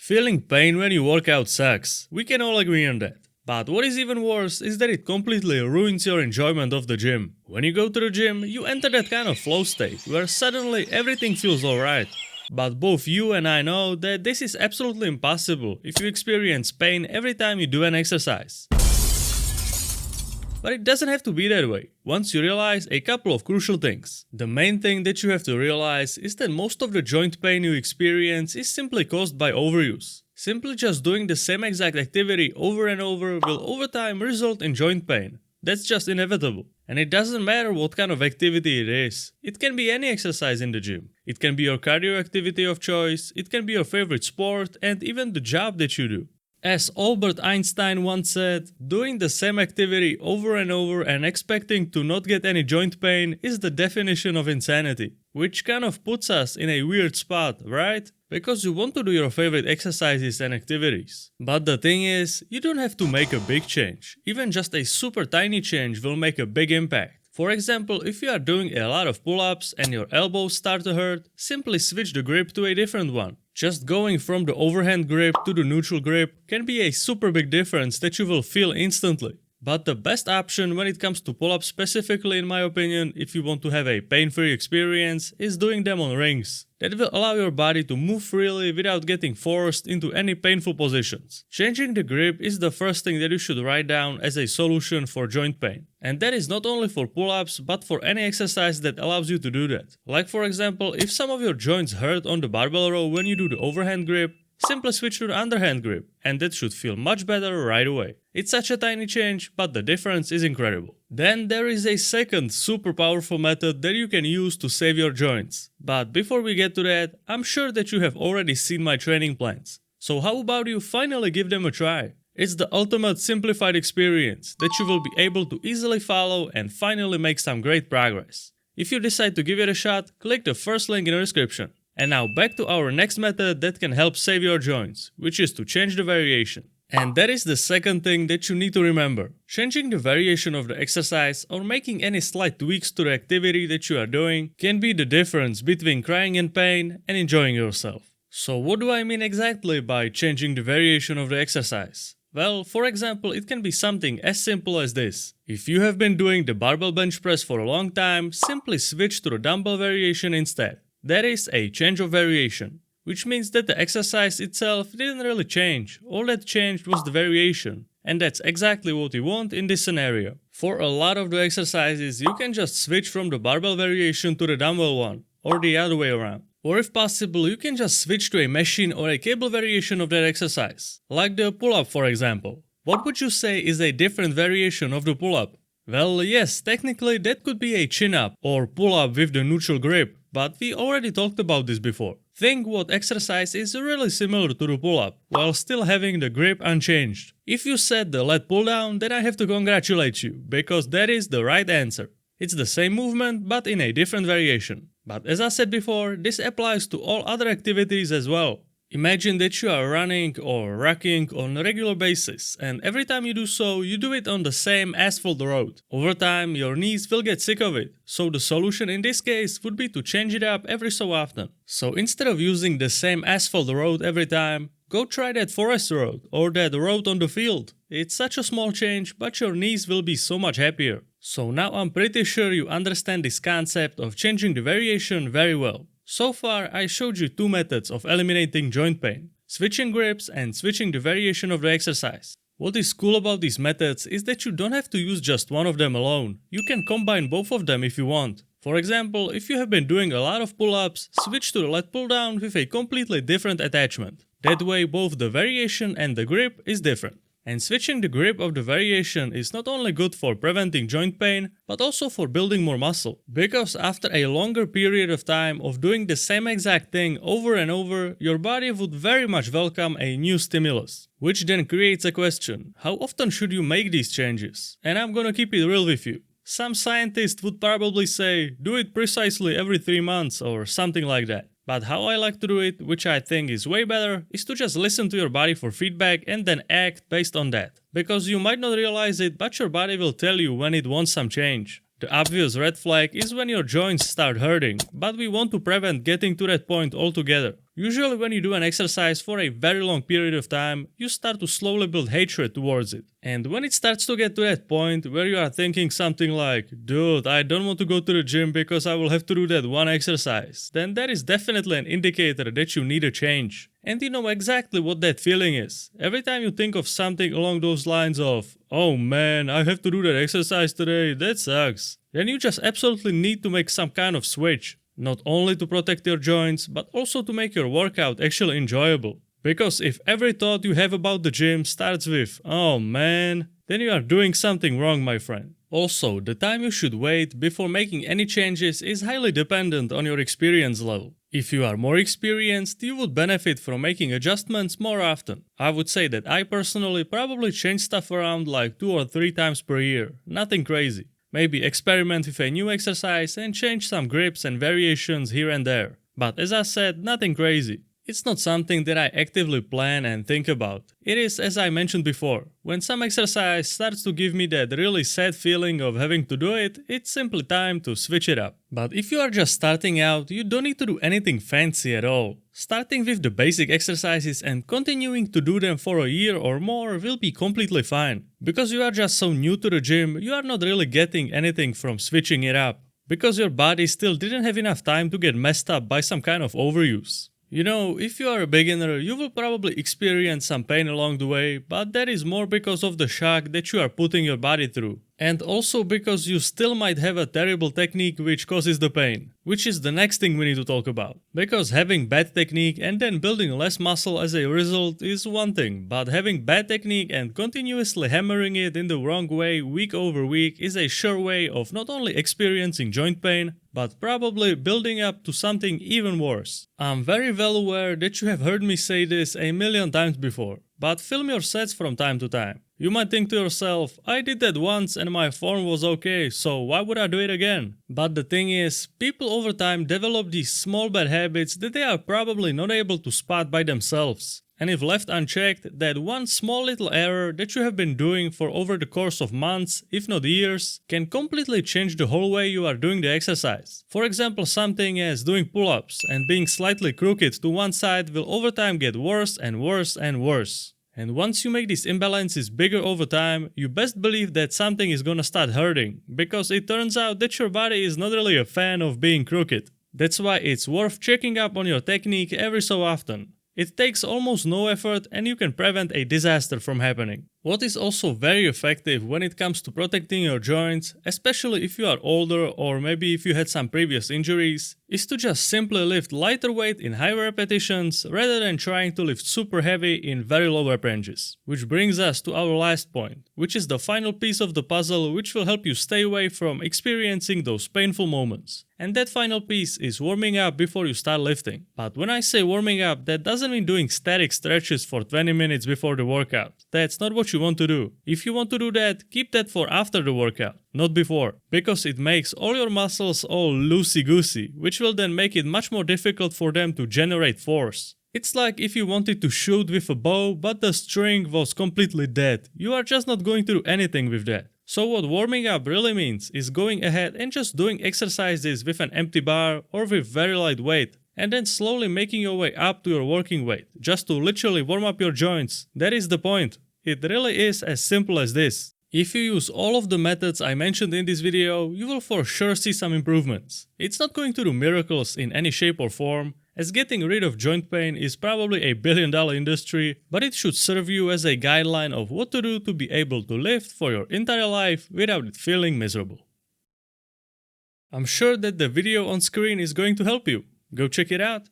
Feeling pain when you work out sucks. We can all agree on that. But what is even worse is that it completely ruins your enjoyment of the gym. When you go to the gym, you enter that kind of flow state where suddenly everything feels alright. But both you and I know that this is absolutely impossible if you experience pain every time you do an exercise. But it doesn't have to be that way, once you realize a couple of crucial things. The main thing that you have to realize is that most of the joint pain you experience is simply caused by overuse. Simply just doing the same exact activity over and over will over time result in joint pain. That's just inevitable. And it doesn't matter what kind of activity it is. It can be any exercise in the gym. It can be your cardio activity of choice, it can be your favorite sport, and even the job that you do. As Albert Einstein once said, doing the same activity over and over and expecting to not get any joint pain is the definition of insanity. Which kind of puts us in a weird spot, right? Because you want to do your favorite exercises and activities. But the thing is, you don't have to make a big change. Even just a super tiny change will make a big impact. For example, if you are doing a lot of pull-ups and your elbows start to hurt, simply switch the grip to a different one. Just going from the overhand grip to the neutral grip can be a super big difference that you will feel instantly. But the best option when it comes to pull-ups specifically in my opinion, if you want to have a pain-free experience, is doing them on rings. That will allow your body to move freely without getting forced into any painful positions. Changing the grip is the first thing that you should write down as a solution for joint pain. And that is not only for pull-ups, but for any exercise that allows you to do that. Like for example, if some of your joints hurt on the barbell row when you do the overhand grip, simply switch to the underhand grip, and that should feel much better right away. It's such a tiny change, but the difference is incredible. Then there is a second super powerful method that you can use to save your joints. But before we get to that, I'm sure that you have already seen my training plans. So how about you finally give them a try? It's the ultimate simplified experience that you will be able to easily follow and finally make some great progress. If you decide to give it a shot, click the first link in the description. And now back to our next method that can help save your joints, which is to change the variation. And that is the second thing that you need to remember. Changing the variation of the exercise or making any slight tweaks to the activity that you are doing can be the difference between crying in pain and enjoying yourself. So what do I mean exactly by changing the variation of the exercise? Well, for example, it can be something as simple as this. If you have been doing the barbell bench press for a long time, simply switch to the dumbbell variation instead. That is a change of variation, which means that the exercise itself didn't really change. All that changed was the variation, and that's exactly what we want in this scenario. For a lot of the exercises, you can just switch from the barbell variation to the dumbbell one, or the other way around. Or if possible, you can just switch to a machine or a cable variation of that exercise, like the pull-up for example. What would you say is a different variation of the pull-up? Well, yes, technically that could be a chin-up or pull-up with the neutral grip. But we already talked about this before. Think what exercise is really similar to the pull-up, while still having the grip unchanged. If you said the lat pull-down, then I have to congratulate you, because that is the right answer. It's the same movement, but in a different variation. But as I said before, this applies to all other activities as well. Imagine that you are running or rocking on a regular basis, and every time you do so, you do it on the same asphalt road. Over time, your knees will get sick of it, so the solution in this case would be to change it up every so often. So instead of using the same asphalt road every time, go try that forest road or that road on the field. It's such a small change, but your knees will be so much happier. So now I'm pretty sure you understand this concept of changing the variation very well. So far, I showed you two methods of eliminating joint pain, switching grips and switching the variation of the exercise. What is cool about these methods is that you don't have to use just one of them alone. You can combine both of them if you want. For example, if you have been doing a lot of pull-ups, switch to the lat pull-down with a completely different attachment. That way both the variation and the grip is different. And switching the grip of the variation is not only good for preventing joint pain, but also for building more muscle. Because after a longer period of time of doing the same exact thing over and over, your body would very much welcome a new stimulus. Which then creates a question, how often should you make these changes? And I'm gonna keep it real with you. Some scientists would probably say, do it precisely every 3 months or something like that. But how I like to do it, which I think is way better, is to just listen to your body for feedback and then act based on that. Because you might not realize it, but your body will tell you when it wants some change. The obvious red flag is when your joints start hurting, but we want to prevent getting to that point altogether. Usually when you do an exercise for a very long period of time, you start to slowly build hatred towards it. And when it starts to get to that point where you are thinking something like, dude, I don't want to go to the gym because I will have to do that one exercise, then that is definitely an indicator that you need a change. And you know exactly what that feeling is. Every time you think of something along those lines of, oh man, I have to do that exercise today, that sucks, then you just absolutely need to make some kind of switch. Not only to protect your joints, but also to make your workout actually enjoyable. Because if every thought you have about the gym starts with, oh man, then you are doing something wrong, my friend. Also, the time you should wait before making any changes is highly dependent on your experience level. If you are more experienced, you would benefit from making adjustments more often. I would say that I personally probably change stuff around like 2 or 3 times per year, nothing crazy. Maybe experiment with a new exercise and change some grips and variations here and there. But as I said, nothing crazy. It's not something that I actively plan and think about. It is, as I mentioned before, when some exercise starts to give me that really sad feeling of having to do it, it's simply time to switch it up. But if you are just starting out, you don't need to do anything fancy at all. Starting with the basic exercises and continuing to do them for a year or more will be completely fine. Because you are just so new to the gym, you are not really getting anything from switching it up. Because your body still didn't have enough time to get messed up by some kind of overuse. You know, if you are a beginner, you will probably experience some pain along the way, but that is more because of the shock that you are putting your body through. And also because you still might have a terrible technique which causes the pain, which is the next thing we need to talk about. Because having bad technique and then building less muscle as a result is one thing, but having bad technique and continuously hammering it in the wrong way week over week is a sure way of not only experiencing joint pain, but probably building up to something even worse. I'm very well aware that you have heard me say this a million times before, but film your sets from time to time. You might think to yourself, I did that once and my form was okay, so why would I do it again? But the thing is, people over time develop these small bad habits that they are probably not able to spot by themselves. And if left unchecked, that one small little error that you have been doing for over the course of months, if not years, can completely change the whole way you are doing the exercise. For example, something as doing pull-ups and being slightly crooked to one side will over time get worse and worse and worse. And once you make these imbalances bigger over time, you best believe that something is gonna start hurting, because it turns out that your body is not really a fan of being crooked. That's why it's worth checking up on your technique every so often. It takes almost no effort and you can prevent a disaster from happening. What is also very effective when it comes to protecting your joints, especially if you are older or maybe if you had some previous injuries, is to just simply lift lighter weight in high repetitions rather than trying to lift super heavy in very low rep ranges. Which brings us to our last point, which is the final piece of the puzzle which will help you stay away from experiencing those painful moments. And that final piece is warming up before you start lifting. But when I say warming up, that doesn't mean doing static stretches for 20 minutes before the workout. That's not what you want to do. If you want to do that, keep that for after the workout, not before. Because it makes all your muscles all loosey-goosey, which will then make it much more difficult for them to generate force. It's like if you wanted to shoot with a bow, but the string was completely dead. You are just not going to do anything with that. So what warming up really means is going ahead and just doing exercises with an empty bar or with very light weight, and then slowly making your way up to your working weight, just to literally warm up your joints. That is the point. It really is as simple as this. If you use all of the methods I mentioned in this video, you will for sure see some improvements. It's not going to do miracles in any shape or form, as getting rid of joint pain is probably a billion-dollar industry, but it should serve you as a guideline of what to do to be able to lift for your entire life without it feeling miserable. I'm sure that the video on screen is going to help you. Go check it out.